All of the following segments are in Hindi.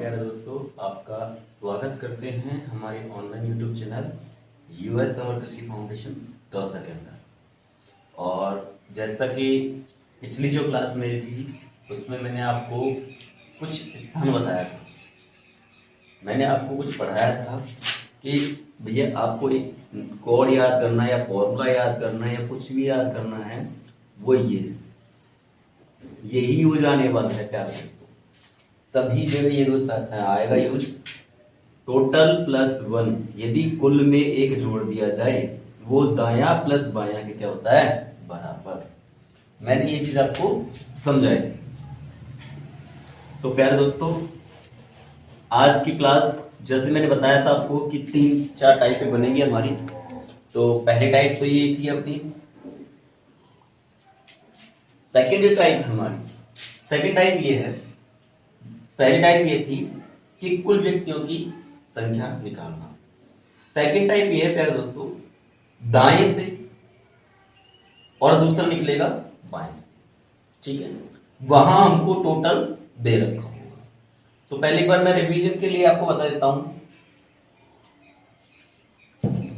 प्यारे दोस्तों, आपका स्वागत करते हैं हमारे online YouTube channel US Tanwar कृषि फाउंडेशन दौसा के अंदर। और जैसा कि पिछली जो क्लास मेरी थी उसमें मैंने आपको कुछ स्थान बताया था, मैंने आपको कुछ पढ़ाया था कि भैया आपको एक कोड याद करना है या फॉर्मूला याद करना है या कुछ भी याद करना है, वो ये है, यही यूज आने वाला है प्यारे दोस्तों। सभी जगह ये दोस्त आएगा यूज। टोटल प्लस वन, यदि कुल में एक जोड़ दिया जाए वो दाया प्लस बाया के क्या होता है, बराबर। मैंने ये चीज आपको समझाई थी। तो प्यारे दोस्तों, आज की क्लास जैसे मैंने बताया था आपको कि 3-4 टाइपें बनेंगी हमारी। तो पहली टाइप तो ये थी अपनी, सेकेंड टाइप हमारी, सेकेंड टाइप ये है, पहली टाइप ये थी कि कुल व्यक्तियों की संख्या निकालना। सेकेंड टाइप ये है प्यारे दोस्तों, दाएं से और दूसरा निकलेगा बाएं से, ठीक है। वहां हमको टोटल दे रखा होगा। तो पहली बार मैं रिवीजन के लिए आपको बता देता हूं।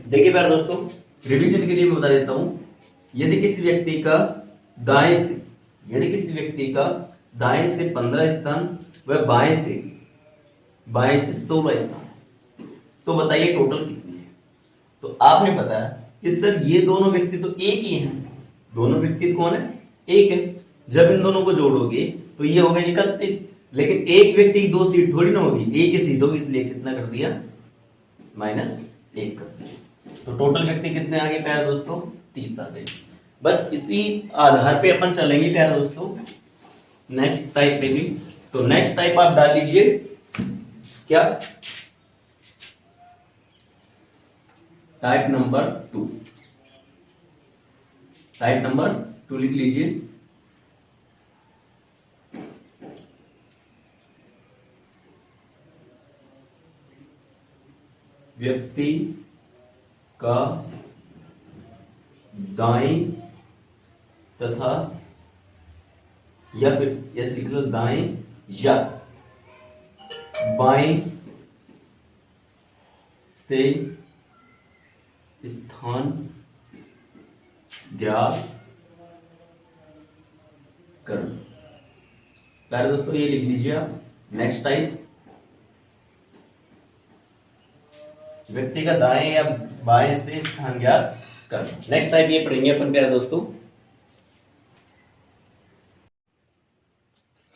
देखिए प्यारे दोस्तों, रिवीजन के लिए मैं बता देता हूं, यदि किसी व्यक्ति का दाएं से, यदि किसी व्यक्ति का दाएं से 15 स्थान वह बाएं से 16 स्थान, तो बताइए टोटल कितनी है। तो आपने बताया कि सर ये दोनों व्यक्ति तो एक ही हैं, दोनों व्यक्ति कौन है, एक है। जब इन दोनों को जोड़ोगे तो ये हो गया 31, लेकिन एक व्यक्ति की 2 सीट थोड़ी ना होगी, एक ही सीट होगी, इसलिए कितना कर दिया, -1 कर दिया। तो टोटल व्यक्ति कितने आ गए प्यारे दोस्तों, 30 आ गए। बस इसी आधार पे अपन चलेंगे प्यारे दोस्तों नेक्स्ट टाइप पे भी। तो नेक्स्ट टाइप आप डाल लीजिए क्या, टाइप नंबर 2, टाइप नंबर 2 लिख लीजिए। व्यक्ति का दाएं तथा, या फिर ऐसे लिख लो, दाएं या बाएं से स्थान ज्ञात करना। प्यारे दोस्तों ये लिख लीजिए आप। नेक्स्ट टाइप, व्यक्ति का दाएं या बाएं से स्थान ज्ञात करना। नेक्स्ट टाइप ये पढ़ेंगे अपन प्यारे दोस्तों।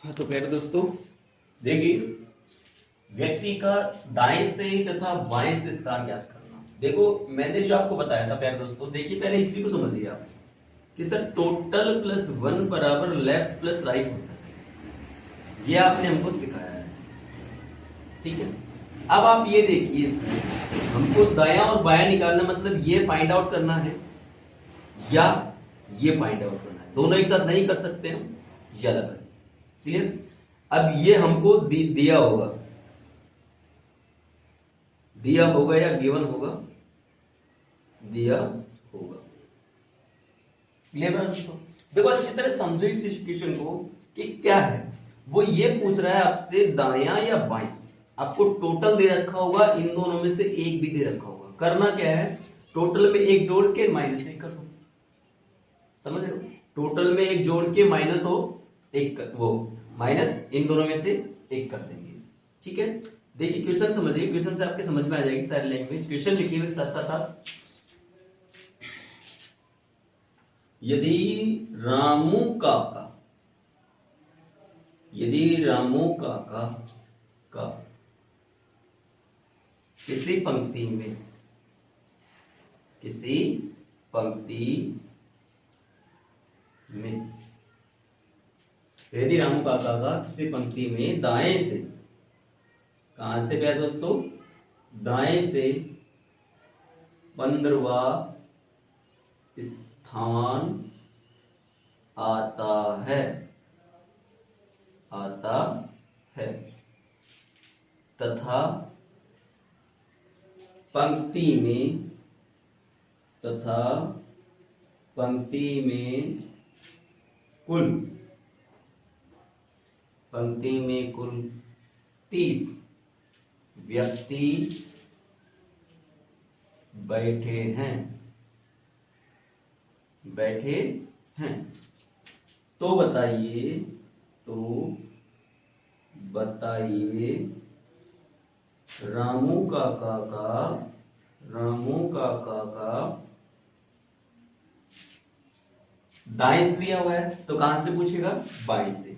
हाँ तो प्यारे दोस्तों देखिए, व्यक्ति का दाएं से तथा बाएं से स्थान ज्ञात करना। देखो मैंने जो आपको बताया था प्यारे दोस्तों, देखिए पहले इसी को समझिए आप कि सर टोटल प्लस 1 बराबर लेफ्ट प्लस राइट होता है, ये आपने हमको सिखाया है, ठीक है। अब आप ये देखिए, इसमें हमको दाया और बाया निकालना, मतलब ये फाइंड आउट करना है या ये फाइंड आउट करना है, दोनों एक साथ नहीं कर सकते हम, ये अलग है, क्लियर। अब ये हमको दिया होगा, दिया होगा या गिवन होगा, दिया होगा, क्लियर है दोस्तों। देखो अच्छी तरह समझो इस सिचुएशन को कि क्या है, वो ये पूछ रहा है आपसे दाया या बाएं। आपको टोटल दे रखा होगा, इन दोनों में से एक भी दे रखा होगा, करना क्या है, टोटल में एक जोड़ के -1 कर दो, समझ रहे हो। टोटल में एक जोड़ के माइनस हो एक वो माइनस इन दोनों में से एक कर देंगे, ठीक है। देखिए क्वेश्चन समझिए, क्वेश्चन से आपके समझ में आ जाएगी सारी लैंग्वेज। क्वेश्चन लिखिए हुए साथ साथ आप, यदि रामू काका, यदि रामू काका का किसी पंक्ति में, किसी पंक्ति में, यदि रामू काका का किसी पंक्ति में दाएं से, कहां से प्यारे दोस्तों, दाएं से 15वां स्थान आता है, आता है, तथा पंक्ति में, तथा पंक्ति में कुल, पंक्ति में कुल 30 व्यक्ति बैठे हैं, बैठे हैं। तो बताइए रामू काका का दाएं से दिया हुआ है, तो कहां से पूछेगा? बाएं से।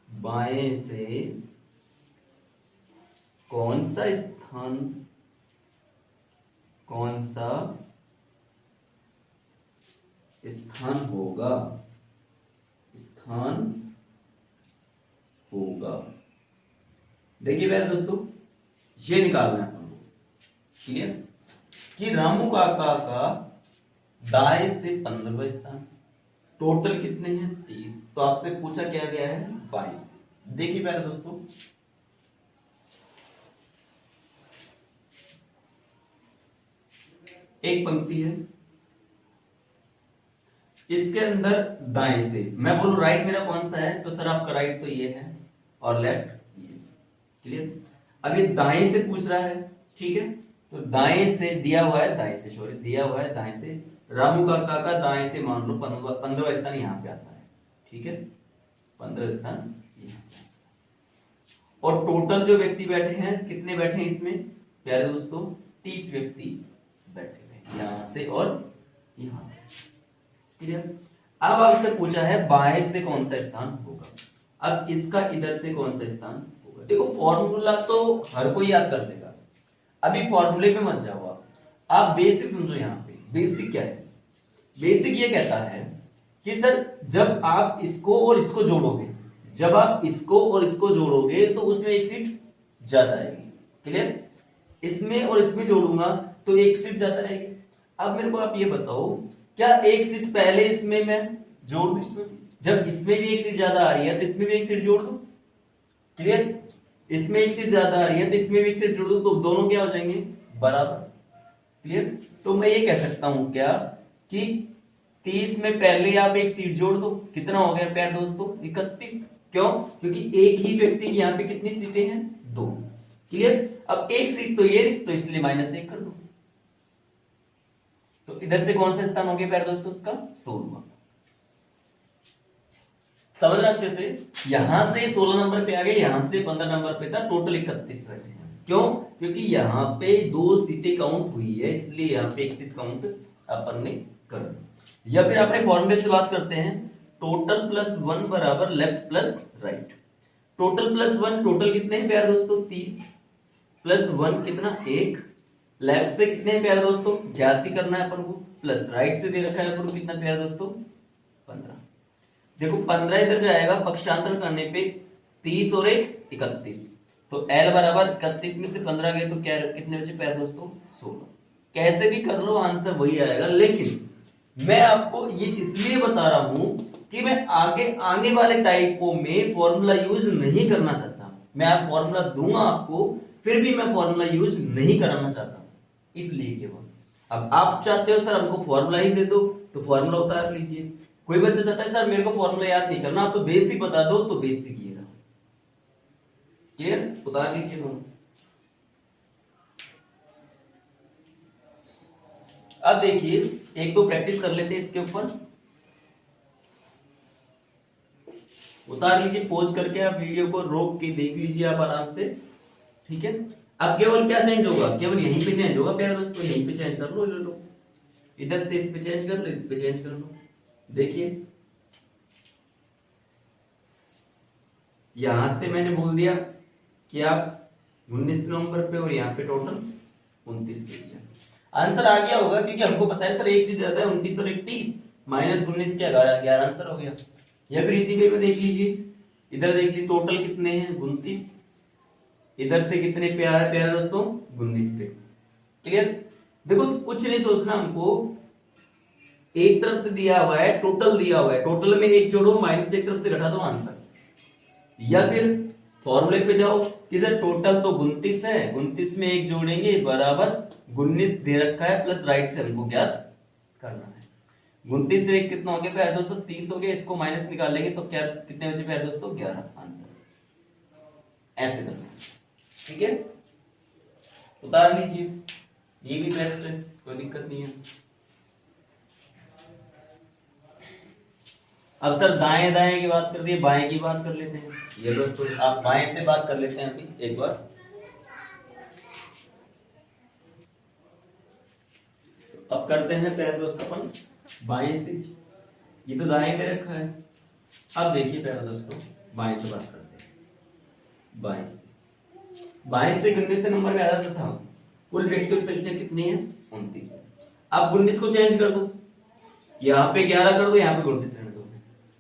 बाएं से कौन सा स्थान होगा। देखिए प्यारे दोस्तों, ये निकालना है अपन को, क्लियर? कि रामू काका का दाएं से 15वां स्थान, टोटल कितने हैं? 30। तो आपसे पूछा क्या गया है? 22। देखिए प्यारे दोस्तों, एक पंक्ति है, इसके अंदर दाएं से, मैं बोलूं राइट मेरा कौन सा है, तो सर आपका राइट तो ये है और लेफ्ट ये, क्लियर? अब ये दाएं से पूछ रहा है, ठीक है? तो दाएं से दिया हुआ है, दाएं से रामू काका का दाएं से मान लो 15वां स्थान यहाँ पे आता है, ठीक है? 15वां स्थान यहाँ पे। और टोटल जो व्यक्ति बैठे हैं, कितने बैठे हैं इसमें प्यारे दोस्तों? 30 व्यक्ति बैठे हैं, यहां से और यहां से, क्लियर? अब आपसे पूछा है बाएं से कौन सा स्थान होगा। अब इसका इधर से कौन सा स्थान होगा? देखो फॉर्मूला तो हर कोई याद कर देगा, अभी फॉर्मूले पे मत जाओ आप बेसिक समझो। यहाँ पे बेसिक क्या है? बेसिक ये कहता है कि सर जब आप इसको और इसको जोड़ोगे, तो उसमें एक सीट ज्यादा आएगी, क्लियर? इसमें और इसमें जोड़ूंगा तो एक सीट ज्यादा आएगी। अब मेरे को आप ये बताओ, क्या एक सीट पहले इसमें मैं जोड़ दूं? इसमें जब इसमें भी एक सीट ज्यादा आ रही है तो इसमें भी एक सीट जोड़ दूं, क्लियर? इसमें एक सीट ज्यादा आ रही है तो इसमें भी एक सीट जोड़ दूं, तो दोनों क्या हो जाएंगे? बराबर, क्लियर? तो मैं ये कह सकता हूं क्या कि 30 में पहले आप एक सीट जोड़ दो, कितना हो गया प्यारे दोस्तों? 31। क्यों? क्योंकि एक ही व्यक्ति की यहाँ पे कितनी सीटें हैं? 2, क्लियर? अब एक सीट तो ये, तो इसलिए -1 कर दो। तो इधर से कौन सा स्थान हो गया प्यारे दोस्तों? उसका 16वां। समझ रहे अच्छे से? यहां से 16 नंबर पे आ गए, यहां से 15 नंबर पे था, टोटल 31 बैठे हैं। क्यों? क्योंकि यहाँ पे 2 सीटें काउंट हुई है, इसलिए यहाँ पे एक सीट काउंट अपन ने कर दी। या फिर अपने फॉर्मूले से बात करते हैं, टोटल प्लस 1 बराबर left plus right. Total plus 1, total कितने हैं प्यारे दोस्तों? 30 प्लस 1 कितना? 1। लेफ्ट से कितने हैं प्यारे दोस्तों? ज्ञात ही करना है अपन को। प्लस राइट से दे रखा है अपन को कितना प्यारे दोस्तों? 15। देखो 15 इधर जाएगा, पक्षांतर करने पे 30 और 1 31, तो L बराबर 31 में से 15 गए तो क्या कितने बचे प्यारे दोस्तों? 16। कैसे भी कर लो आंसर वही आएगा, लेकिन मैं आपको ये इसलिए बता रहा हूं कि मैं आने वाले टाइपों में फॉर्मूला यूज नहीं करना चाहता। मैं आप फॉर्मूला दूंगा आपको, फिर भी मैं फॉर्मूला यूज नहीं कराना चाहता, इसलिए केवल। अब आप चाहते हो सर हमको फॉर्मूला ही दे दो, तो फॉर्मूला उतार लीजिए। कोई बच्चा चाहता है सर मेरे को फॉर्मूला याद नहीं करना, आप तो बेसिक बता दो, तो बेसिक ये रहा, क्लियर? उतार लीजिए दोनों। अब देखिए एक दो प्रैक्टिस कर लेते हैं इसके ऊपर। उतार लीजिए, पॉज करके आप वीडियो को रोक के देख लीजिए आप आराम से, ठीक है? अब केवल क्या चेंज होगा? केवल यहीं पे चेंज होगा प्यारे दोस्तों, यहीं पे चेंज कर लो, इधर से इस पे चेंज कर लो, इस पे चेंज कर लो। देखिए यहां से मैंने बोल दिया कि आप 19 नंबर पे और यहाँ पे टोटल 29 दे दिया। आंसर आ गया होगा क्योंकि हमको पता है सर एक से ज्यादा है 29 और 31, -19 क्या 11 आंसर हो गया। या फिर इसी वे में देख लीजिए, इधर देख लीजिए टोटल कितने हैं? 29। इधर से कितने पे आ रहा है प्यारे दोस्तों? 19 पे, क्लियर? देखो कुछ नहीं सोचना हमको, एक तरफ से दिया हुआ है, टोटल दिया हुआ है, टोटल में एक जोड़ो, माइनस एक तरफ से घटा दो आंसर। या फिर फॉर्मूले पे जाओ कि सर टोटल तो 29 है, 29 में एक जोड़ेंगे बराबर 19 दे रखा है, प्लस राइट से हमको ज्ञात करना है। 29 से एक कितना हो गया प्यारे दोस्तों? 30 हो गया, इसको माइनस निकालेंगे तो क्या कितने बचे प्यारे दोस्तों? 11 आंसर। ऐसे करना है, ठीक है? उतार लीजिए, ये भी बेस्ट है, कोई दिक्कत नहीं है। अब सर दाएं दाएं की बात कर दी, बाएं की बात कर लेते हैं। ये लो तो आप बाएं से बात कर लेते हैं अभी एक बार। अब करते हैं प्यारे दोस्त अपन बाएं से, ये तो दाएं दे रखा है। अब देखिए प्यारे दोस्तों बाएं से बात करते हैं। बाएं से 19 नंबर में आया था, कुल व्यक्तियों की संख्या कितनी है? 29 है। अब 19 को चेंज कर दो, यहाँ पे 11 कर दो, यहाँ पे 29 रहने दो।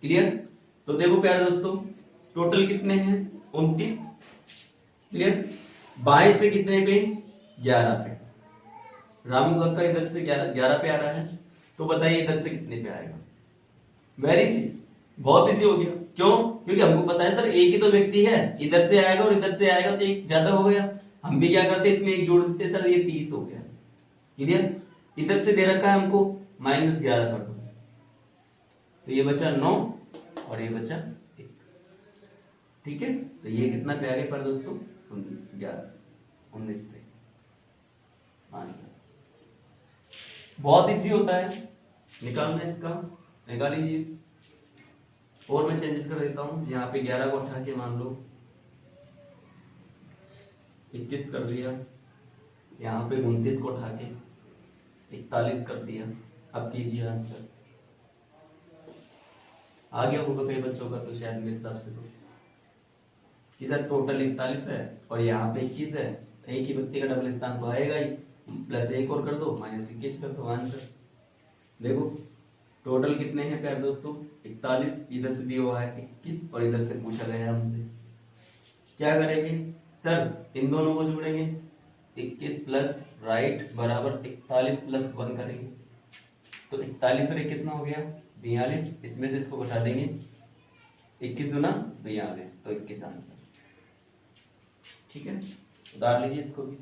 क्लियर? तो देखो प्यारे दोस्तों टोटल कितने हैं? 29। क्लियर? बाएं से कितने पे? 11 पे। रामू का इधर से 11 पे आ रहा है, तो बताइए इधर से कितने पे आएगा? वेरी बहुत इजी हो गया। क्यों? क्योंकि हमको पता है सर एक ही तो व्यक्ति है, इधर से आएगा और इधर से आएगा तो एक ज्यादा हो गया। हम भी क्या करते हैं इसमें एक जोड़ देते सर, ये 30 हो गया। क्लियर? इधर से दे रखा है हमको -11 कर दो, तो ये बचा 9 और ये बचा 1। ठीक है, तो ये कितना पे आ गया पर दोस्तों? 19 पे आंसर। बहुत इजी होता है निकालना इसका, निकाल लीजिए। और मैं चेंजेस कर देता हूं, यहाँ पे 11 को उठा के मान लो 21 कर दिया, यहाँ पे 29 को उठा के 41 कर दिया। अब कीजिए आंसर। आ गया होगा कई बच्चों का तो शायद मेरे हिसाब से तो कि सर टोटल 41 है और यहाँ पे 21 है, एक ही व्यक्ति का डबल स्थान तो आएगा ही, प्लस 1 और कर दो, -21 कर दो आंसर। देखो टोटल कितने हैं प्यारे दोस्तों? 41, इधर से दिया हुआ है 21 और इधर से पूछा गया है हमसे। क्या करेंगे सर? इन दोनों को जोड़ेंगे, 21 प्लस राइट बराबर 41 प्लस 1 करेंगे, तो 41 और 1 कितना हो गया? 42। इसमें से इसको घटा देंगे, 21 गुना 42, तो 21 आंसर। ठीक है, उतार लीजिए इसको भी।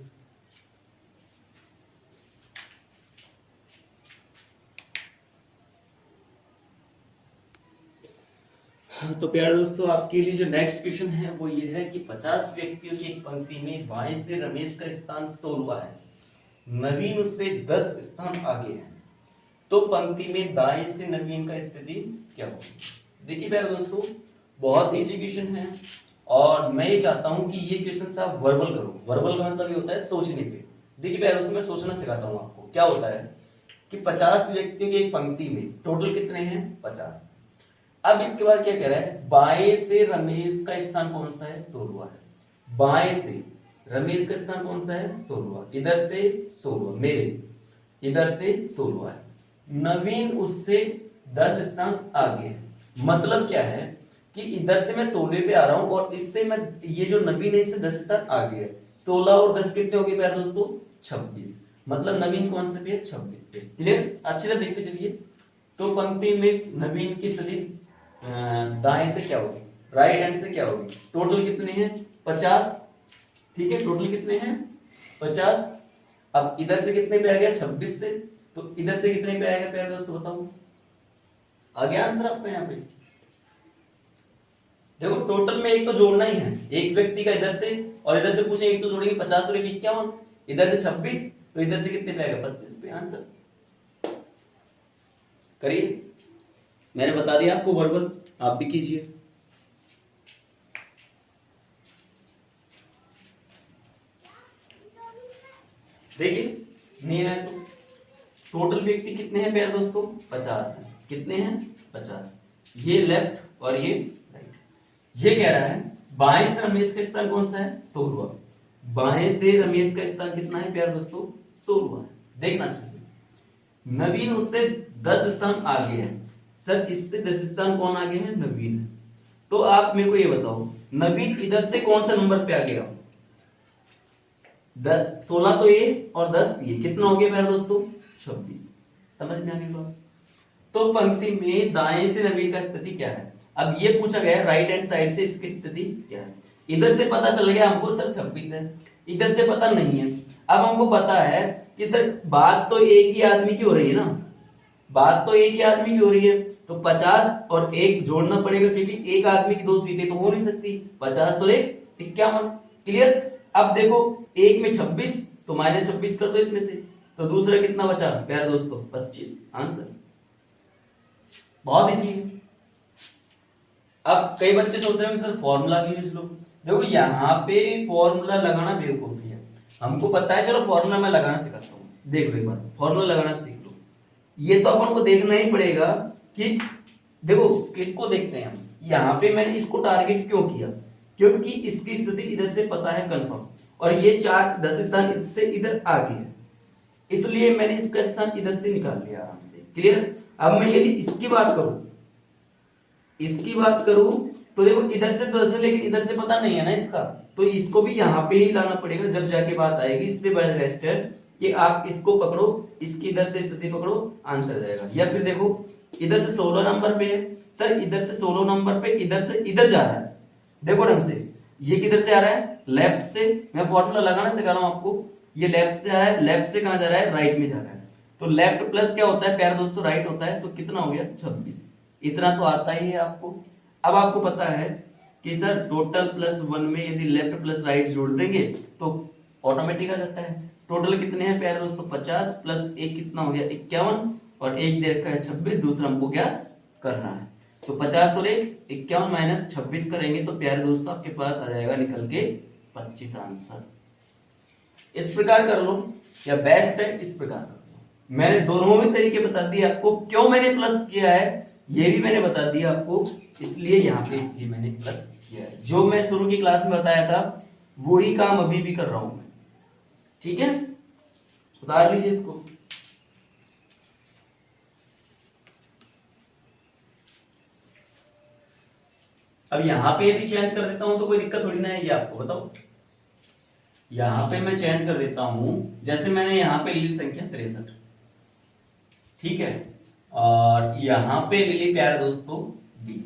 तो प्यारे दोस्तों आपके लिए जो नेक्स्ट क्वेश्चन है वो ये है कि 50 व्यक्तियों की एक पंक्ति में बाएं से रमेश का स्थान 16 है, नवीन उससे 10 स्थान आगे है, तो पंक्ति में दाएं से नवीन का स्थिति क्या होगी? देखिए प्यारे दोस्तों बहुत इजी क्वेश्चन है और मैं ये चाहता हूं कि ये क्वेश्चन आप वर्बल करो। वर्बल का मतलब ये होता है सोचने पे। देखिए प्यारे दोस्तों मैं सोचना सिखाता हूं आपको। क्या होता है कि 50 व्यक्तियों की एक पंक्ति में टोटल कितने हैं? 50। अब इसके बाद क्या कह रहा है? बाएं से रमेश का स्थान कौन सा है? 16 है। बाएं से रमेश का स्थान कौन सा है? 16। इधर से 16, मेरे इधर से 16 है। नवीन उससे 10 स्थान आगे है। मतलब क्या है कि इधर से मैं 16 पे आ रहा हूं और इससे मैं ये जो नवीन है इससे 10 स्थान आगे है। 16 और 10 कितने हो गए प्यारे दोस्तों? 26। मतलब नवीन कौन से पे है? 26 पे। क्लियर? अच्छी तरह देखते चलिए। तो पंक्ति में नवीन की स्थिति दाएं से क्या होगी? राइट हैंड से क्या होगी? टोटल कितने हैं? 50। ठीक है, टोटल कितने हैं? 50। अब इधर से कितने पे आ गया? 26 से, तो इधर से कितने पे आएगा प्यारे दोस्तों बताओ? आ गया आंसर आपका यहाँ पे? देखो टोटल में एक तो जोड़ना ही है, एक व्यक्ति का इधर से और इधर से पूछे एक तो जोड़ेंगे, 50 और 51, इधर से 26, तो इधर से कितने पे आएगा? 25 पे आंसर। करिए, मैंने बता दिया आपको वर्बल, आप भी कीजिए। देखिए नहीं है तो टोटल व्यक्ति कितने हैं प्यारे दोस्तों? 50 है। कितने हैं? 50। ये लेफ्ट और ये राइट। ये कह रहा है बाएं से रमेश का स्थान कौन सा है? 16। बाएं से रमेश का स्थान कितना है प्यारे दोस्तों? 16 है। देखना अच्छे से। नवीन उससे 10 स्थान आगे है। सर इससे 10 स्थान कौन आगे है? नवीन है। तो आप मेरे को ये बताओ नवीन इधर से कौन सा नंबर पे आ गया? 16 तो ये और 10 ये, कितना हो गया प्यारे दोस्तों? 26। समझ में आ गई बात? तो पंक्ति में दाएं से नवीन का स्थिति क्या है? अब ये पूछा गया राइट हैंड साइड से इसकी स्थिति क्या है? इधर से पता चल गया हमको सर 26 है, इधर से पता नहीं है। अब हमको पता है कि सर बात तो एक ही आदमी की हो रही है ना, बात तो एक ही आदमी की हो रही है, तो 50 और 1 जोड़ना पड़ेगा क्योंकि एक आदमी की 2 सीटें तो हो नहीं सकती। 50 और 1 51। क्लियर? अब देखो एक में 26 तो -26 कर दो इसमें से, तो दूसरा कितना बचा प्यारे दोस्तों 25। आंसर बहुत इजी है। अब कई बच्चे सोच रहे हैं सर फॉर्मूला की यूज लो। देखो यहाँ पे फॉर्मूला लगाना बेवकूफी है, हमको पता है, चलो फॉर्मूला मैं लगाना सिखाता हूँ। देख लो एक बार फॉर्मूला लगाना सीख लो। ये तो अपन को देखना ही पड़ेगा कि देखो किसको देखते हैं हम, यहाँ पे मैंने इसको टारगेट क्यों किया, क्योंकि इसकी स्थिति इधर से पता है कंफर्म, और ये 10 स्थान इससे इधर आगे है, इसलिए मैंने इसका स्थान इधर से निकाल लिया आराम से। क्लियर। अब मैं यदि इसकी बात करूं तो देखो इधर से 10 है लेकिन इधर से पता नहीं है ना इसका, तो इसको भी यहाँ पे ही लाना पड़ेगा जब जाके बात आएगी। इसलिए बेस्ट है कि आप इसको पकड़ो, इसकी इधर से स्थिति पकड़ो, आंसर जाएगा। या फिर देखो इधर से 16 नंबर पे है सर, इधर से 16 नंबर पे इधर से इधर जा रहा है, देखो ढंग से ये किधर से आ रहा है, लेफ्ट से। मैं फॉर्मूला लगाना सिखा रहा हूं आपको। ये लेफ्ट से आ रहा है, लेफ्ट से कहां जा रहा है, राइट में जा रहा है। तो लेफ्ट प्लस क्या होता है प्यारे दोस्तों, राइट होता है। तो कितना हो गया 26। इतना तो आता ही है आपको। अब आपको पता है कि सर टोटल प्लस 1 में यदि लेफ्ट प्लस राइट जोड़ देंगे तो ऑटोमेटिक आ जाता है। टोटल कितने हैं प्यारे दोस्तों 50 प्लस 1 कितना हो गया 51, और एक दे रखा है 26, दूसरा हमको क्या करना है। तो 50 और 1 51 माइनस 26 करेंगे तो प्यारे दोस्तों आपके पास आ जाएगा निकल के 25 आंसर। इस प्रकार कर लो या बेस्ट है इस प्रकार कर लो। मैंने दोनों में तरीके बता दिए आपको, क्यों मैंने प्लस किया है ये भी मैंने बता दिया आपको, इसलिए यहाँ पे इसलिए मैंने प्लस किया है। जो मैं शुरू की क्लास में बताया था वही काम अभी भी कर रहा हूं मैं, ठीक है। उतार लीजिए इसको। अब यहां पे यदि चेंज कर देता हूं तो कोई दिक्कत थोड़ी ना है, ये आपको बताओ। यहां पे मैं चेंज कर देता हूं, जैसे मैंने यहां पे ली संख्या 63, ठीक है, और यहां पे ले ली प्यारे दोस्तों 20।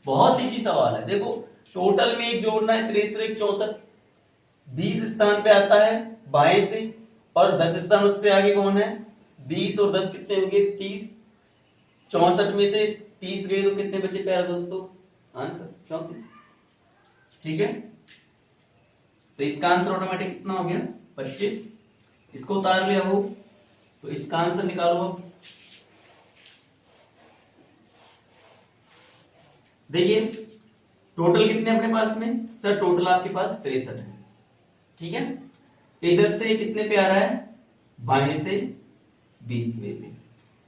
बहुत इजी सवाल है। देखो टोटल में एक जोड़ना है 63 64, 20 स्थान पे आता है बाएं से, और 10 स्थान उससे आगे कौन है 20, और 10 कितने होंगे 30। 64 में से 30 गए तो कितने बचे प्यारे दोस्तों, आंसर 34, ठीक है। तो इसका आंसर ऑटोमेटिक कितना हो गया 25। इसको उतार लिया हो तो इसका आंसर निकालो। अब देखिए टोटल कितने अपने पास में सर, टोटल आपके पास 63 है, ठीक है। इधर से कितने पे आ रहा है, बाएं से 20वें पे।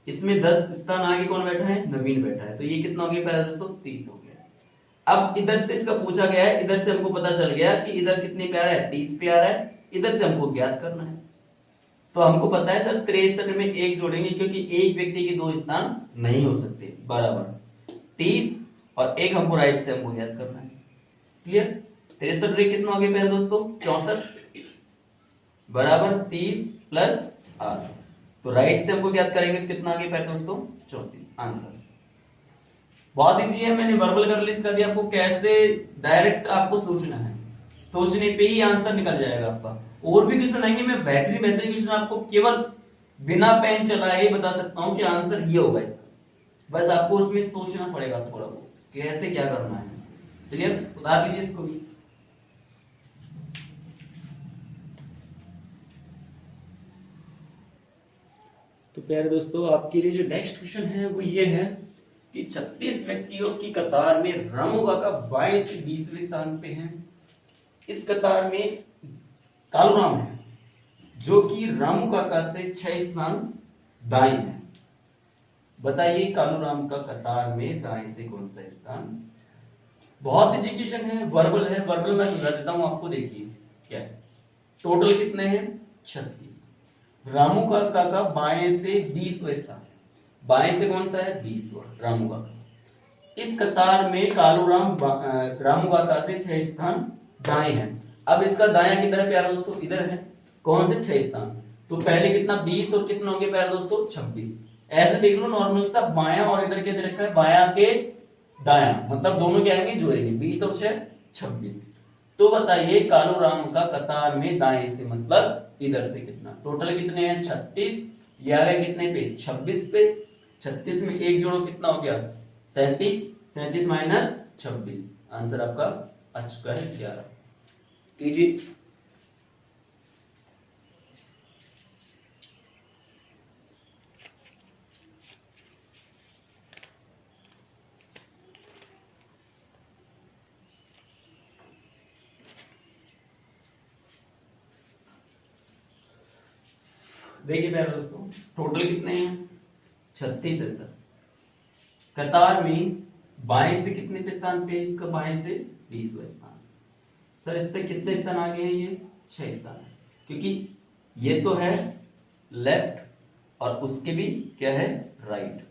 इसमें 10 स्थान आगे कौन बैठा है, नवीन बैठा है, तो ये कितना हो गया प्यारे दोस्तों 30 हो गया। अब इधर से इसका पूछा गया है, इधर से हमको पता चल गया कि इधर कितने पे आ रहा है 30 पे आ रहा है, इधर से हमको ज्ञात करना है। तो हमको पता है सर 63 में एक जोड़ेंगे, क्योंकि एक व्यक्ति के 2 स्थान नहीं हो सकते, बराबर 30 और एक हमको राइट से हमको ज्ञात करना है। क्लियर। 63 कितना हो गया प्यारे दोस्तों 64 बराबर 30 प्लस 8, तो राइट से हमको ज्ञात करेंगे तो कितना आ गया प्यारे दोस्तों 34 आंसर। बहुत इजी है, मैंने वर्बल कर लिस्ट कर दिया आपको, कैसे डायरेक्ट आपको सोचना है, सोचने पे ही आंसर निकल जाएगा आपका। और भी क्वेश्चन आएंगे, मैं बेहतरीन क्वेश्चन आपको केवल बिना पेन चलाए बता सकता हूं कि आंसर ये होगा इसका, बस आपको उसमें सोचना पड़ेगा थोड़ा बहुत कैसे क्या करना है। क्लियर। उतार लीजिए इसको भी। तो प्यारे दोस्तों आपके लिए जो नेक्स्ट क्वेश्चन है वो ये है कि 36 व्यक्तियों की कतार में रामू काका बाएं से 20वें स्थान पे हैं। इस कतार में कालूराम है जो कि रामू काका से 6 स्थान दाएं है। बताइए कालूराम का कतार में दाएं से कौन सा स्थान। बहुत इजी क्वेश्चन है, वर्बल है, वर्बल मैं समझा देता हूं आपको। देखिए क्या है, टोटल कितने हैं 36। रामू काका का बाएं से 20वां स्थान, बाएं से कौन सा है 20वां रामू काका। इस कतार में कालूराम रामू काका से 6 स्थान दाएं हैं। अब इसका दायां किधर है प्यारे दोस्तों, इधर है, कौन से 6 स्थान। तो पहले कितना 20 और कितना हो गया प्यारे दोस्तों 26। ऐसे देख लो नॉर्मल सा, बायां और इधर के इधर रखा है, बायां के दायां, मतलब दोनों क्या आएंगे जुड़ेंगे, 20 और 6 26। तो बताइए कालूराम का कतार में दाएं से मतलब इधर से कितना, टोटल कितने हैं 36, ये आ गए कितने पे 26 पे। 36 में एक जोड़ो कितना हो गया 37, 37 माइनस 26, आंसर आपका आ चुका है 11। कीजिए। देखिए प्यारे दोस्तों, टोटल कितने हैं? 36 है सर। कतार में बाएं से कितने पे स्थान पे? इसका बाएं से 20वां स्थान। सर इससे कितने स्थान आगे हैं? ये 6 स्थान है, क्योंकि ये तो है लेफ्ट और उसके भी क्या है? राइट।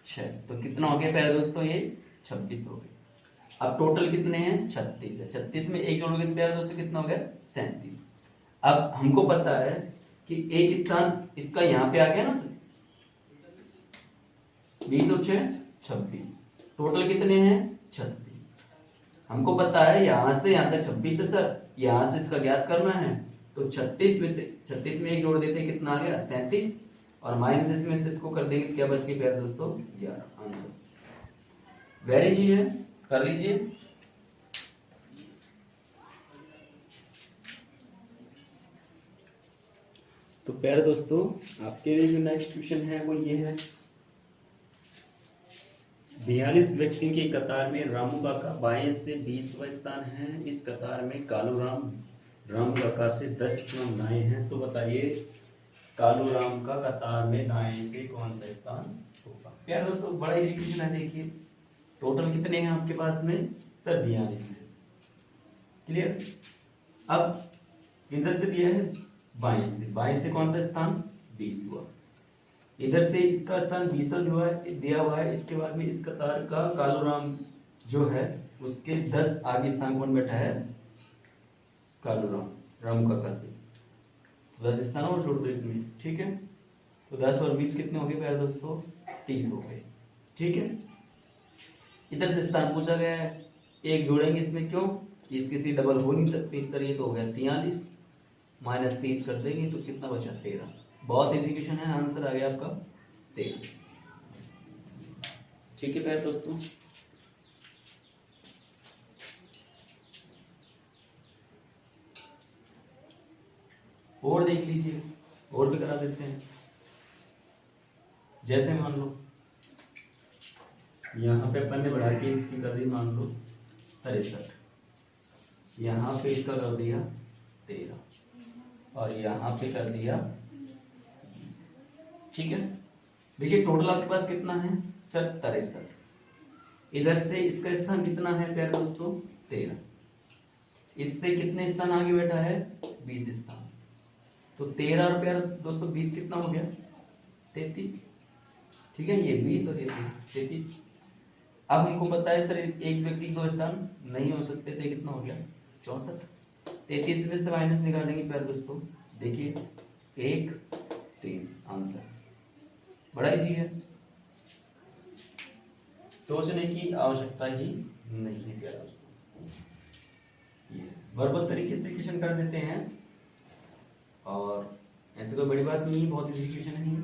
6, तो कितना हो गया प्यारे दोस्तों? ये 26 हो गए। अब टोटल कितने हैं? 36 है। 36 में एक जोड़ोगे तो प्यारे दोस्तों कितना हो गया? 37। अब हमको पता है कि एक स्थान इसका यहाँ पे आ गया ना सर, 20 और 6 26। टोटल कितने हैं? 36। हमको पता है यहां से यहां तक 26 है सर, यहां से इसका ज्ञात करना है। तो 36 में से 36 में एक जोड़ देते हैं, कितना आ गया? 37। और माइनस इसमें से इसको कर देंगे तो क्या बच गया प्यारे दोस्तों? 11। आंसर वेरी जी है, कर लीजिए। तो प्यारे दोस्तों, आपके लिए जो नेक्स्ट क्वेश्चन है वो ये है। 42 व्यक्ति की कतार में रामू काका बाएं से 20वां स्थान है। इस कतार में कालू राम रामू काका से 10 स्थान दाएं हैं। तो बताइए कालू राम का कतार में दाएं से कौन सा स्थान होगा? प्यारे दोस्तों, बड़ा इजी क्वेश्चन है। देखिए टोटल कितने हैं आपके पास में? सर 42 है। क्लियर? अब इधर से दिया है 22 से कौन सा स्थान? 20 हुआ। इधर से इसका स्थान 20 जो है दिया हुआ है। इसके बाद में इस कतार का कालू राम जो है उसके 10 आगे स्थान कौन बैठा है? कालू राम, रामू काका से 10 स्थान और जोड़ दो इसमें। ठीक है, तो 10 और 20 कितने हो गए प्यारे दोस्तों? 30 हो गए। ठीक है, इधर से स्थान पूछा गया है, एक जोड़ेंगे इसमें। क्यों? इसके से डबल हो नहीं सकती सर। ये तो हो गया 43 माइनस 30 कर देंगे तो कितना बचा? 13। बहुत इजी क्वेश्चन है, आंसर आ गया आपका 13। ठीक है प्यारे दोस्तों, और देख लीजिए, और भी करा देते हैं। जैसे मान लो यहाँ पे अपन ने बढ़ा के इसकी कर दी मान लो 63, यहाँ पे इसका कर दिया 13 और यहाँ पे कर दिया 20। ठीक है, देखिए टोटल आपके पास कितना है सर? 63। इधर से इसका स्थान कितना है प्यारे दोस्तों? 13। इससे कितने स्थान आगे बैठा है? 20 स्थान। तो 13 और प्यारे दोस्तों 20 कितना हो गया? 33। ठीक है, ये 20 और ये 33। अब हमको पता है सर एक व्यक्ति 2 स्थान नहीं हो सकते थे, कितना हो गया? 64। 33 में से माइनस निकालेंगे प्यारे दोस्तों, देखिए 1 3। आंसर बड़ा इजी है, सोचने की आवश्यकता ही नहीं है प्यारे दोस्तों। ये वर्बल तरीके से क्वेश्चन कर देते हैं और ऐसे कोई बड़ी बात नहीं, बहुत इजी क्वेश्चन है।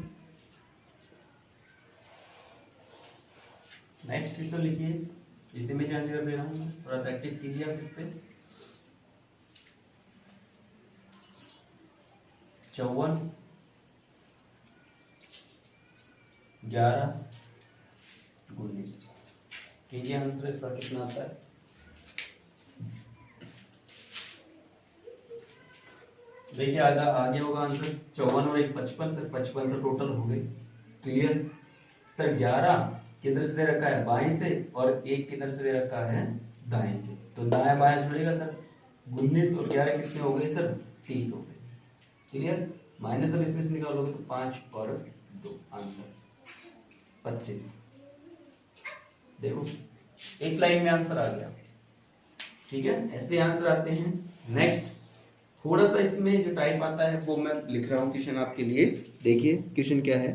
नेक्स्ट क्वेश्चन लिखिए, इसे मैं चेंज कर दे रहा हूँ, थोड़ा प्रैक्टिस कीजिए आप इस पे। 54 11 19 कीजिए आंसर इसका कितना आता है? देखिए आगे होगा आंसर 54 और 1 55 सर, 55 तो टोटल हो गए। Clear sir? 11 किधर से दे रखा है? बाएं से, और 1 किधर से दे रखा है? दाएं से। तो दाएं बाएं जुड़ेगा सर। 19 और 11 कितने हो गए सर? 30 हो गए। क्लियर? माइनस अब इसमें से निकालोगे तो 5 और 2 आंसर 25। देखो एक लाइन में आंसर आ गया। ठीक है, ऐसे आंसर आते हैं। नेक्स्ट थोड़ा सा इसमें जो टाइप आता है वो मैं लिख रहा हूँ क्वेश्चन आपके लिए। देखिए क्वेश्चन क्या है,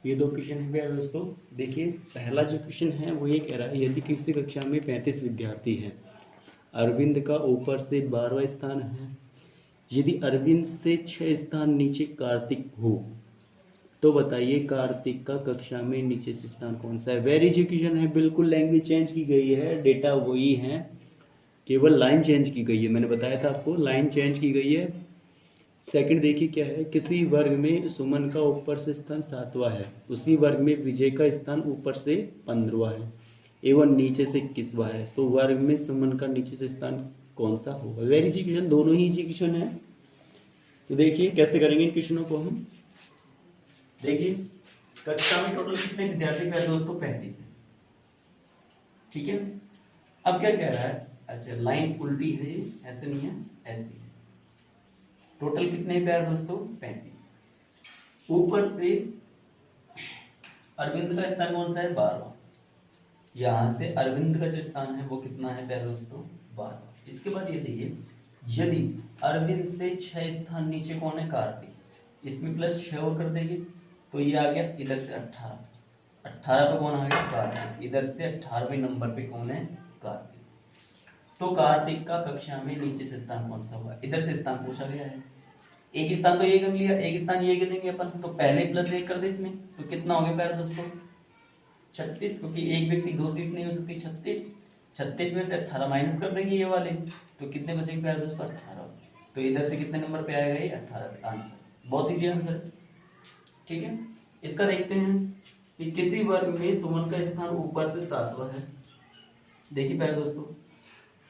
ये 2 क्वेश्चन है प्यारे दोस्तों। देखिए पहला जो क्वेश्चन है वो ये कह रहा है, यदि किसी कक्षा में 35 विद्यार्थी हैं, अरविंद का ऊपर से 12वां स्थान है, यदि अरविंद से 6 स्थान नीचे कार्तिक हो, तो बताइए कार्तिक का कक्षा में नीचे से स्थान कौन सा है? वेरी इजी क्वेश्चन है, बिल्कुल लैंग्वेज चेंज की गई है, डेटा वही है, केवल लाइन चेंज की गई है। मैंने बताया था आपको, लाइन चेंज की गई है। सेकंड देखिए क्या है, किसी वर्ग में सुमन का ऊपर से स्थान 7वां है, उसी वर्ग में विजय का स्थान ऊपर से 15वां है एवं नीचे से 21वां है, तो वर्ग में सुमन का नीचे से स्थान कौन सा होगा? वेरी इजी क्वेश्चन, दोनों ही इजी क्वेश्चन है। तो देखिए कैसे करेंगे इन क्वेश्चनों को हम। देखिए कक्षा में टोटल कितने विद्यार्थी हैं दोस्तों? 35 है, ठीक है। अब क्या कह रहा है? अच्छा लाइन उल्टी है, ऐसे नहीं है, ऐसे है। टोटल कितने प्यार दोस्तों? 35। ऊपर से अरविंद का स्थान कौन सा है? 12वां। यहां से अरविंद का जो स्थान है वो कितना है प्यार दोस्तों? 12वां। इसके बाद ये देखिए, यदि अरविंद से 6 स्थान नीचे कौन है? कार्तिक। इसमें प्लस 6 और कर देंगे तो ये आ गया इधर से 18। 18 पे कौन आ गया? कार्तिक। इधर से 18वें नंबर पे कौन है? कार्तिक। तो कार्तिक का कक्षा में नीचे से स्थान कौन सा हुआ? इधर से स्थान पूछा गया है। एक स्थान तो ये गिन लिया, एक स्थान ये गिनेंगे अपन, तो पहले प्लस 1 कर दे इसमें, तो कितना हो गया प्यारे दोस्तों? 36, क्योंकि एक व्यक्ति 2 सीट नहीं हो सकती। 36, 36 में से 18 माइनस कर देंगे ये वाले, तो कितने बचेंगे प्यारे दोस्तों? 18। तो इधर से कितने नंबर पे आएगा? ये 18 आंसर। बहुत इजी आंसर, ठीक है। इसका देखते हैं कि किसी वर्ग में सुमन का स्थान ऊपर से 7वां है। देखिए प्यारे दोस्तों,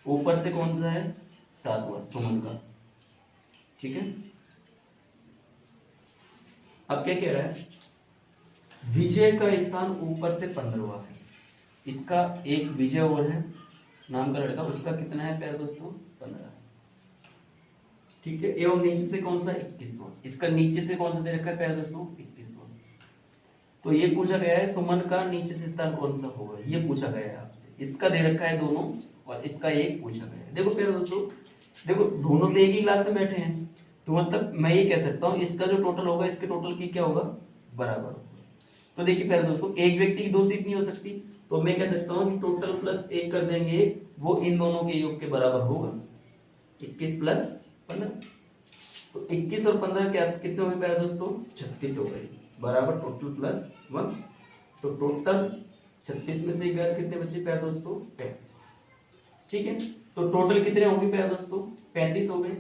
ऊपर से कौन सा है? 7वां सुमन का, ठीक है। अब क्या कह रहा है? विजय का स्थान ऊपर से 15वां है। इसका एक विजय और है नाम का लड़का, उसका कितना है प्यारे दोस्तों? 15, ठीक है। एवं नीचे से कौन सा? 21वां। इसका नीचे से कौन सा दे रखा है प्यारे दोस्तों? 21वां। तो ये पूछा गया है सुमन का नीचे से स्थान कौन सा होगा, ये पूछा गया है आपसे। इसका दे रखा है दोनों, और इसका एक पूछा गया है। देखो प्यारे दोस्तों, देखो दोनों तो एक ही क्लास में बैठे हैं, तो मतलब मैं ये कह सकता हूँ इसका जो टोटल होगा इसके टोटल की क्या होगा? बराबर होगा। तो देखिए प्यारे दोस्तों, एक व्यक्ति की 2 सीट नहीं हो सकती, तो मैं कह सकता हूँ कि टोटल प्लस 1 कर देंगे, वो इन दोनों के योग के बराबर होगा। 21 प्लस 15, तो 21 और 15 क्या कितने हो गए प्यारे दोस्तों? 36 हो गए, बराबर टोटल प्लस 1। तो टोटल 36 में से कितने बचे प्यारे दोस्तों? 35, ठीक है। तो टोटल कितने होंगे प्यारे दोस्तों? 35 हो गए।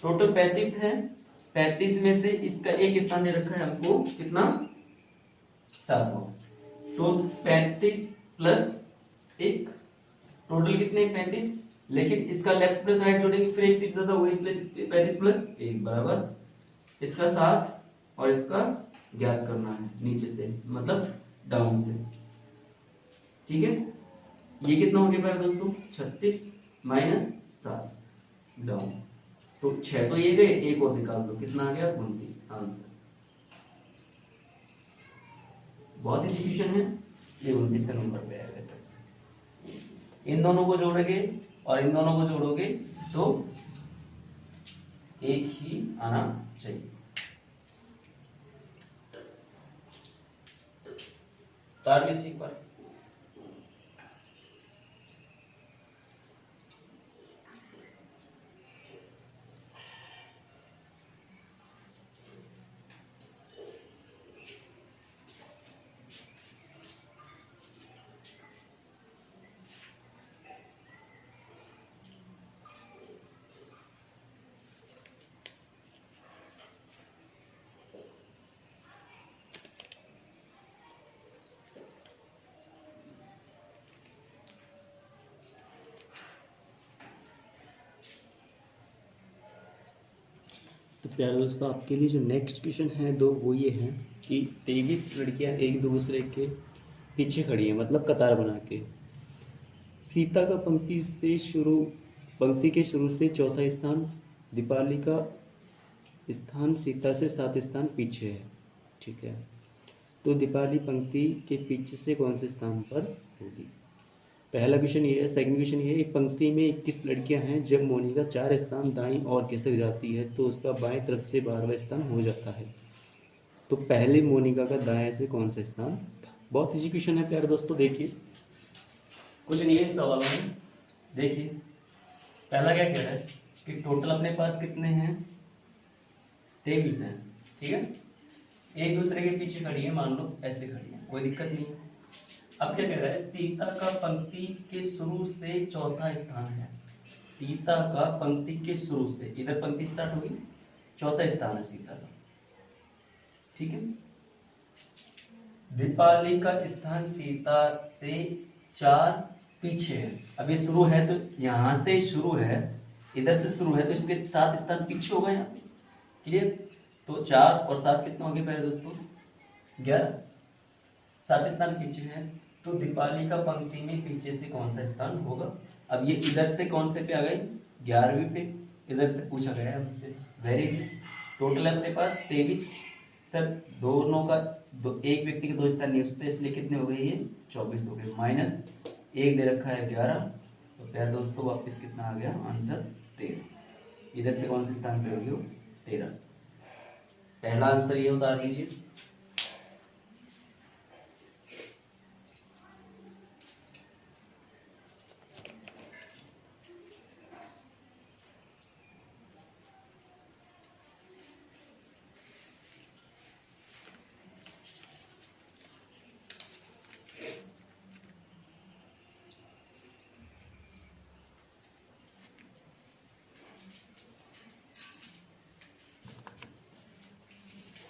टोटल 35 है, 35 में से इसका एक स्थान दे रखा है हमको, कितना? 7वां। तो 35 प्लस 1, टोटल कितने? 35, लेकिन इसका लेफ्ट प्लस राइट जोड़ेंगे फिर एक सीट ज्यादा होगा, इसलिए 35 प्लस 1 बराबर इसका 7, और इसका ज्ञात करना है नीचे से, मतलब डाउन से, ठीक है। ये कितना हो गया प्यारे दोस्तों? 36 माइनस 7 डाउन, तो 6 तो ये गए, एक और निकाल दो, कितना आ गया? 29 आंसर। बहुत ही क्वेश्चन है ये, 29 नंबर पे आएगा। इन दोनों को जोड़ोगे और इन दोनों को जोड़ोगे तो एक ही आना चाहिए। टारगेट एक बार तो प्यारे दोस्तों, आपके लिए जो नेक्स्ट क्वेश्चन है दो, वो ये है कि 23 लड़कियां एक दूसरे के पीछे खड़ी हैं, मतलब कतार बना के। सीता का पंक्ति के शुरू से चौथा स्थान, दीपाली का स्थान सीता से 7 स्थान पीछे है, ठीक है। तो दीपाली पंक्ति के पीछे से कौन से स्थान पर होगी? पहला क्वेश्चन ये है। सेकंड क्वेश्चन ये है, एक पंक्ति में 21 लड़कियां हैं, जब मोनिका 4 स्थान दाईं ओर खिसक जाती है तो उसका बाएं तरफ से 12वां स्थान हो जाता है। तो पहले मोनिका का दाएं से कौन सा स्थान था? बहुत इजी क्वेश्चन है प्यारे दोस्तों। देखिए कुछ नहीं है सवाल में। देखिए पहला क्या कह रहा है कि टोटल अपने पास कितने हैं? 23 हैं, ठीक है। एक दूसरे के पीछे खड़ी है, मान लो ऐसे खड़ी है, कोई दिक्कत नहीं है। अब क्या कह रहा है? सीता का पंक्ति के शुरू से चौथा स्थान है। सीता का पंक्ति के शुरू से, इधर पंक्ति स्टार्ट होगी, चौथा स्थान है सीता का, ठीक है। दीपाली का स्थान सीता से 4 पीछे है। अब ये शुरू है तो यहां से शुरू है, इधर से शुरू है तो इसके 7 स्थान पीछे होगा यहाँ, क्लियर। तो 4 और 7 कितना हो गया प्यारे दोस्तों, 11। 7 स्थान पीछे है, तो दीपाली का पंक्ति में पीछे से कौन सा स्थान होगा। अब ये इधर से कौन से पे आ गई, 11वीं पे, इधर से पूछा गया है हमसे। Very good. टोटल है अपने पास 23। सर दोनों का एक व्यक्ति के 2 स्थान नहीं उससे, इसलिए कितने हो गए ये 24 हो गए, माइनस 1 दे रखा है 11। तो प्यारे दोस्तों वापस कितना आ गया आंसर 13। इधर से कौन से स्थान पे होगी 13। पहला आंसर ये उतार लीजिए।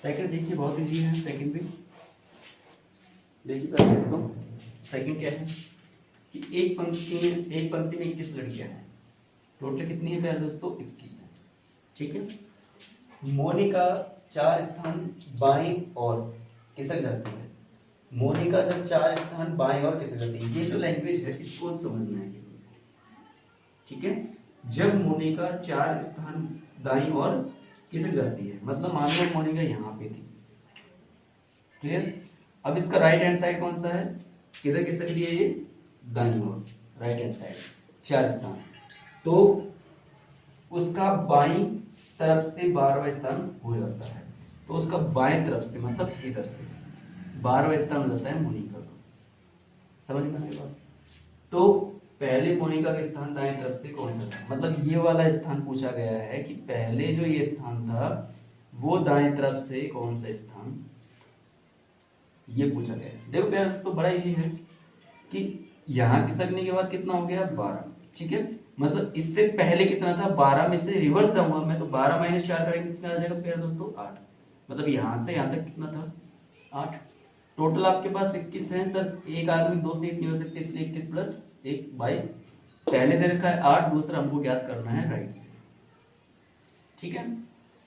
सेकंड देखिए बहुत इजी है, सेकंड भी देखिए पहले दोस्तों। सेकंड क्या है कि एक पंक्ति में 21 लड़कियां हैं, टोटल कितनी है प्यारे दोस्तों 21 है। ठीक है। मोनिका 4 स्थान बाएं और खिसक जाती है। मोनिका जब 4 स्थान बाएं और खिसक जाती है, ये जो लैंग्वेज है इसको समझना है। ठीक है। जब मोनिका 4 स्थान दाईं और खिसक जाती है, मतलब मान लो मोनिका यहाँ पे थी। क्लियर। अब इसका राइट हैंड साइड कौन सा है, किधर खिसक रही है ये, दाईं ओर, राइट हैंड साइड 4 स्थान। तो उसका बाईं तरफ से 12वां स्थान हो जाता है। तो उसका बाएं तरफ से मतलब इधर से 12वां स्थान हो जाता है मोनिका का। समझ में आई बात। तो पहले मोनिका का स्थान दाएं तरफ से कौन सा था, मतलब ये वाला स्थान पूछा गया है कि पहले जो ये स्थान था वो दाएं तरफ से कौन सा स्थान, ये पूछा गया है। देखो प्यार तो बड़ा इजी है कि यहाँ खिसकने के बाद कितना हो गया 12। ठीक है। मतलब इससे पहले कितना था, 12 में से रिवर्स जाऊंगा मैं तो 12 माइनस 4 करेंगे कितना आ जाएगा प्यार दोस्तों 8। मतलब यहाँ से यहाँ तक कितना था 8। टोटल आपके पास 21 है सर, एक आदमी 2 सीट नहीं हो सकते, इसलिए 21 प्लस 1 22। पहले दे रखा है 8, दूसरा हमको ज्ञात करना है राइट से। ठीक है।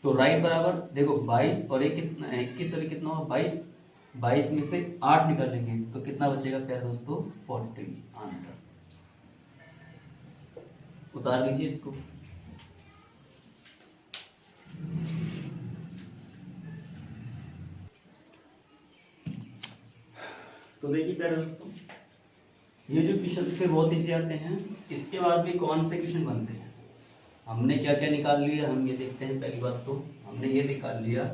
तो राइट बराबर देखो 22 और 1 कितना 21 और कितना हुआ 22। 22 में से 8 निकालेंगे तो कितना बचेगा प्यारे दोस्तों 40। आंसर उतार लीजिए इसको। तो देखिए प्यारे दोस्तों, ये जो क्वेश्चन थे बहुत इजी आते हैं। इसके बाद भी कौन से क्वेश्चन बनते हैं, हमने क्या क्या निकाल लिया हम ये देखते हैं। पहली बात तो हमने ये निकाल लिया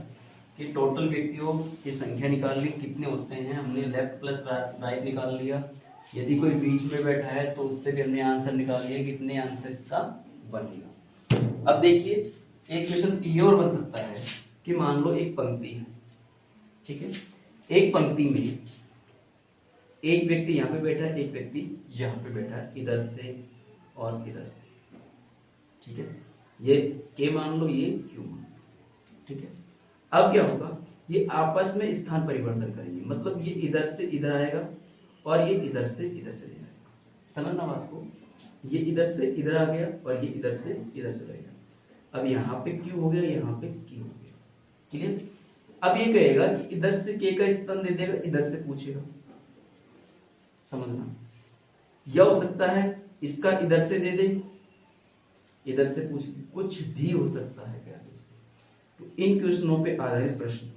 कि टोटल व्यक्तियों की संख्या निकाल ली कितने होते हैं, हमने लेफ्ट प्लस राइट निकाल लिया। यदि कोई बीच में बैठा है तो उससे भी हमने आंसर निकाल लिया कितने आंसर इसका बनेगा। अब देखिए एक क्वेश्चन ये और बन सकता है कि मान लो एक पंक्ति है। ठीक है। एक पंक्ति में एक व्यक्ति यहाँ पे बैठा है, एक व्यक्ति यहाँ पे बैठा है, इधर से और इधर से। ठीक है। ये के मान लो, ये क्यू मान लो। ठीक है। अब क्या होगा, ये आपस में स्थान परिवर्तन करेंगे, मतलब ये इधर से इधर आएगा और ये इधर से इधर चले जाएगा। समझना बात को, ये इधर से इधर आ गया और ये इधर से इधर चला गया। अब यहाँ पे क्यू हो गया, यहाँ पे क्यू हो गया। क्लियर। अब ये कहेगा कि इधर से के का स्थान दे देगा, इधर से पूछेगा। समझना, यह हो सकता है इसका इधर से दे दे, इधर से पूछ, कुछ भी हो सकता है प्यारे दोस्तों। तो इन क्वेश्चनों पे आधारित प्रश्न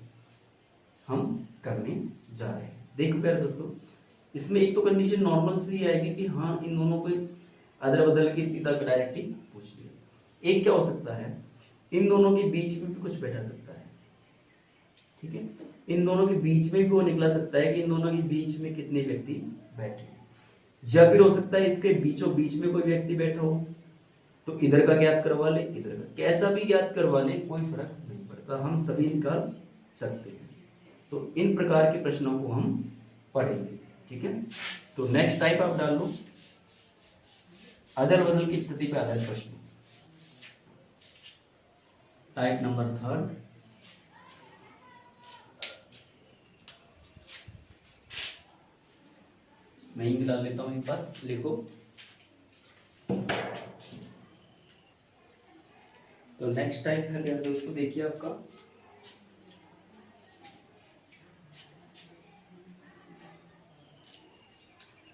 हम करने जा रहे हैं। देखो प्यारे दोस्तों, इसमें एक तो कंडीशन नॉर्मल से ही आएगी कि हाँ इन दोनों को अदल बदल के सीधा डायरेक्टली पूछ लिया। एक क्या हो सकता है, इन दोनों के बीच में भी कुछ बैठा सकता है। ठीक है। इन दोनों के बीच में भी वो निकला सकता है कि इन दोनों के बीच में कितने व्यक्ति बैठे, या फिर हो सकता है इसके बीचों बीच में कोई व्यक्ति बैठा हो तो इधर का ज्ञात करवा ले, इधर का, कैसा भी ज्ञात करवा ले कोई फर्क नहीं पड़ता, हम सभी निकाल सकते हैं। तो इन प्रकार के प्रश्नों को हम पढ़ेंगे। ठीक है। तो नेक्स्ट टाइप आप डाल लो अदल बदल की स्थिति पर आधारित प्रश्न, टाइप नंबर 3। मैं ही डाल लेता हूं, एक बार लिखो। तो तो नेक्स्ट टाइप है प्यारे दोस्तों, देखिए आपका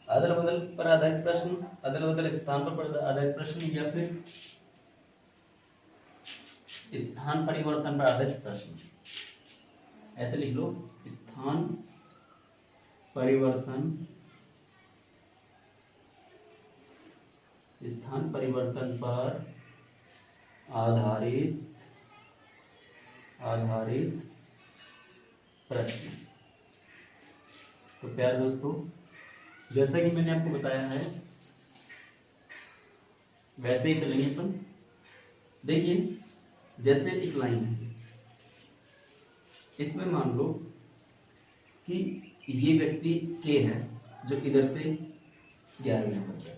अदल बदल पर आधारित प्रश्न, अदल बदल स्थान पर आधारित प्रश्न, या फिर स्थान परिवर्तन पर आधारित प्रश्न। ऐसे लिख लो, स्थान परिवर्तन, स्थान परिवर्तन पर आधारित प्रश्न। तो प्यारे दोस्तों, जैसा कि मैंने आपको बताया है वैसे ही चलेंगे अपन। देखिए, जैसे एक लाइन है, इसमें मान लो कि ये व्यक्ति के है जो इधर से 11 नंबर पर है,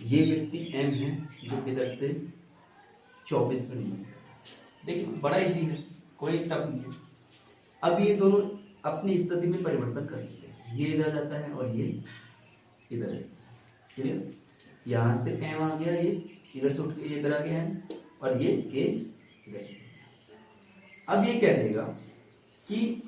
ये व्यक्ति एम है जो इधर से 24 पर नंबर पर है। देखिए, बड़ा इजी है, कोई टफ नहीं है। अब ये दोनों अपनी स्थिति में परिवर्तन कर लेते हैं, ये इधर जाता है और ये इधर है। क्लियर? यहां से एम आ गया, ये इधर से उठ के इधर आ गया है, और ये के इधर। अब ये कह देगा कि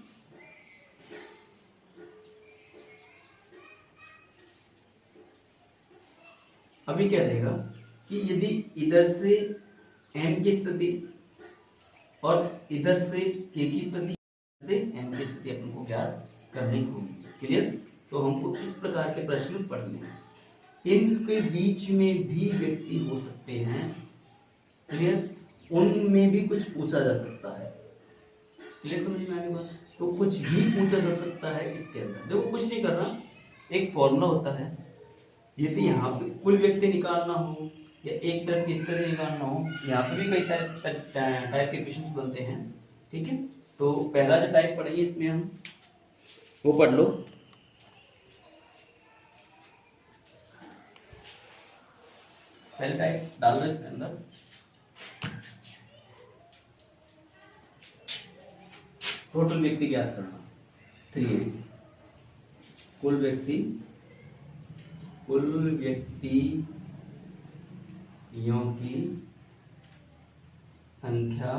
अभी कह देगा कि यदि इधर से एम की स्थिति और इधर से के की स्थिति से एम की स्थिति अपन को ज्ञात करनी होगी। क्लियर? तो हमको इस प्रकार के प्रश्न पढ़ने हैं। इनके बीच में भी व्यक्ति हो सकते हैं। क्लियर? उनमें भी कुछ पूछा जा सकता है। क्लियर? समझ में आगे बात? तो कुछ भी पूछा जा सकता है इसके अंदर। देखो, कुछ नहीं करना, एक फॉर्मूला होता है। यदि यहाँ पे कुल व्यक्ति निकालना हो या एक तरफ की स्थिति निकालना हो, यहाँ पे भी कई टाइप के क्वेश्चन बनते हैं। ठीक है? तो पहला जो टाइप पढ़ेंगे इसमें हम वो पढ़ लो। पहले टाइप डाल लो इसके अंदर। टोटल व्यक्ति ज्ञात करना 3 कुल व्यक्तियों की संख्या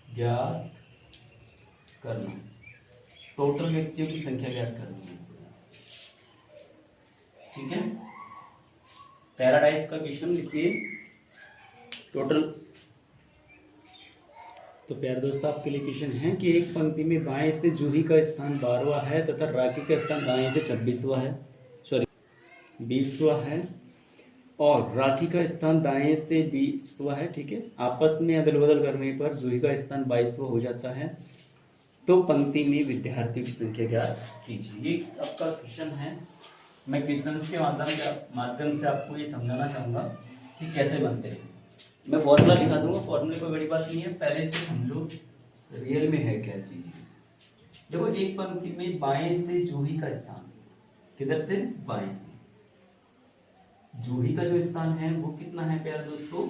ज्ञात करना। टोटल व्यक्तियों की संख्या ज्ञात करनी है। ठीक है? पहला टाइप का क्वेश्चन लिखिए, टोटल। तो प्यारे दोस्तों, आपके लिए क्वेश्चन है कि एक पंक्ति में बाएं से जूही का स्थान 12वां है तथा राखी का स्थान दाएं से 26वां है, सॉरी 20वां है, और राखी का स्थान दाएं से 20वां है। ठीक है? आपस में अदल बदल करने पर जूही का स्थान 22वां हो जाता है। तो पंक्ति में विद्यार्थियों की संख्या ज्ञात कीजिए। ये आपका क्वेश्चन है। मैं क्वेश्चन के माध्यम से आपको ये समझाना चाहूंगा कि कैसे बनते हैं। मैं फॉर्मूला दिखा दूंगा, फॉर्मूले कोई बड़ी बात नहीं है, पहले इसको समझो रियल में है क्या चीज। देखो, एक पंक्ति में बाएं से जूही का स्थान, किधर से? बाएं से। जूही का जो स्थान है वो कितना है प्यारे दोस्तों?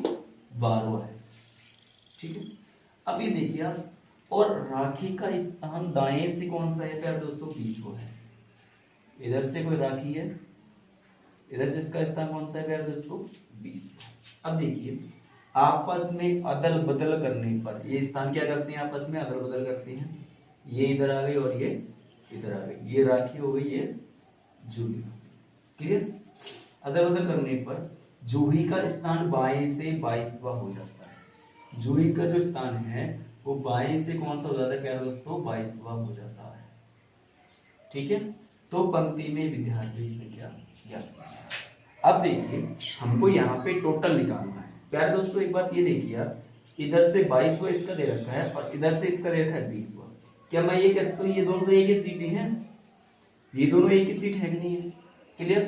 12वां है। ठीक है? अब ये देखिए आप, और राखी का स्थान दाएं से कौन सा है प्यारे दोस्तों? 20वां है। इधर से कोई राखी है, इधर से इसका स्थान कौन सा है प्यारे दोस्तों? 20वां। अब देखिए, आपस में अदल बदल करने पर ये स्थान क्या करते हैं? आपस में अदल बदल करते हैं। ये इधर आ गई और ये इधर आ गई, ये राखी हो गई, ये जूही। क्लियर? अदल बदल करने पर जूही का स्थान बाएं से 22वां हो जाता है। जूही का जो स्थान है वो बाएं से कौन सा हो जाता है प्यारे दोस्तों? 22वां हो जाता है। ठीक है? तो पंक्ति में विद्यार्थियों की संख्या ज्ञात। अब देखिए, हमको यहाँ पे टोटल निकालना है। प्यारे दोस्तों, एक बात ये देखिए आप, इधर से 22वां इसका दे रखा है और इधर से इसका दे रखा है 20वां। क्या मैं ये कह सकता हूँ ये दोनों तो एक ही सीट ही हैं? ये दोनों एक ही सीट है कि नहीं है? क्लियर?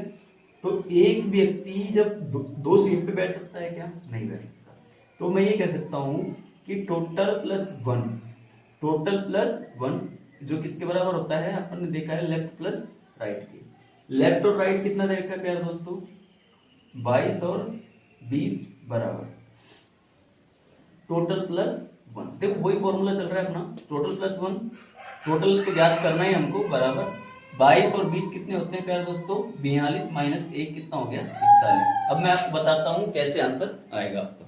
तो एक व्यक्ति जब दो सीट पे बैठ सकता है क्या? नहीं बैठ सकता। तो मैं ये कह सकता हूँ कि टोटल प्लस 1 जो किसके बराबर होता है? अपन ने देखा है लेफ्ट प्लस राइट के। लेफ्ट और राइट कितना दे रखा है प्यारे दोस्तों? 22 और 20 बराबर टोटल प्लस 1। देखो, वही फॉर्मूला चल रहा है अपना, टोटल प्लस 1। टोटल को ज्ञात करना है हमको, बराबर 22 और 20 कितने होते हैं प्यारे दोस्तों? 42 माइनस 1 कितना हो गया? 41। अब मैं आपको बताता हूं कैसे आंसर आएगा आपका।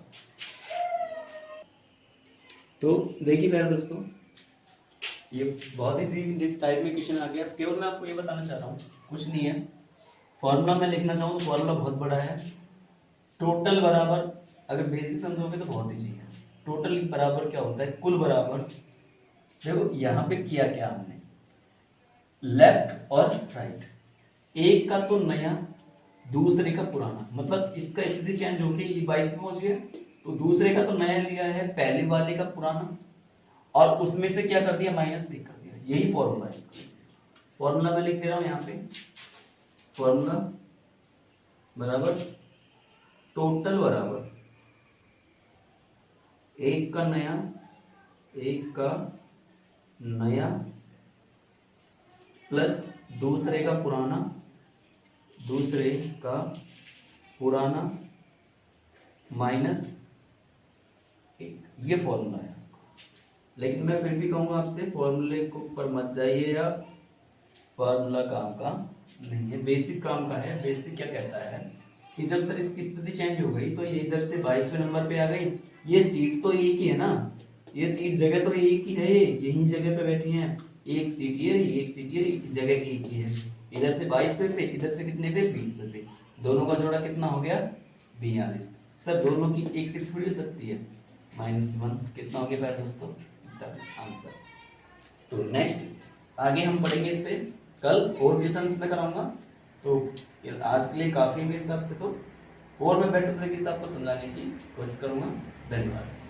तो देखिए प्यारे दोस्तों, ये बहुत ही इजी टाइप में क्वेश्चन आ गया। केवल मैं आपको ये बताना चाह रहा हूँ, कुछ नहीं है। फॉर्मूला मैं लिखना चाहूँ तो फॉर्मूला बहुत बड़ा है। टोटल बराबर, अगर बेसिक समझोगे तो बहुत इजी है। टोटल बराबर क्या होता है? कुल बराबर, देखो यहाँ पे किया क्या हमने, लेफ्ट और राइट, एक का तो नया दूसरे का पुराना, मतलब इसका स्थिति चेंज होके ये 22 में पहुंच गया, तो दूसरे का तो नया लिया है, पहले वाले का पुराना, और उसमें से क्या कर दिया? माइनस 1 कर दिया। यही फॉर्मूला है इसका। फॉर्मूला मैं लिख दे रहा हूं यहां पे, फॉर्मूला बराबर टोटल बराबर एक का नया प्लस दूसरे का पुराना माइनस 1, ये फॉर्मूला है। लेकिन मैं फिर भी कहूंगा आपसे, फॉर्मूले को पर मत जाइए आप, फॉर्मूला काम का नहीं है, बेसिक काम का है। बेसिक क्या कहता है कि जब सर इसकी स्थिति चेंज हो गई तो ये इधर से 22वें नंबर पे आ गई, ये सीट तो एक ही है ना, ये सीट जगह तो एक ही है, यही जगह पे बैठी हैं, एक सीट ये रही, एक सीट ये रही, जगह एक ही है। इधर से 22वें पे, इधर से कितने पे? 20वें पे, दोनों का जोड़ा कितना हो गया? 42। सर दोनों की एक सीट थोड़ी हो सकती है, -1 कितना हो गया दोस्तों? 41 आंसर। तो नेक्स्ट आगे हम पढ़ेंगे इस पे, कल और क्वेश्चंस में कराऊंगा। तो आज के लिए काफी मेरे हिसाब से, तो और मैं बेटर तरीके से आपको समझाने की कोशिश करूंगा। धन्यवाद।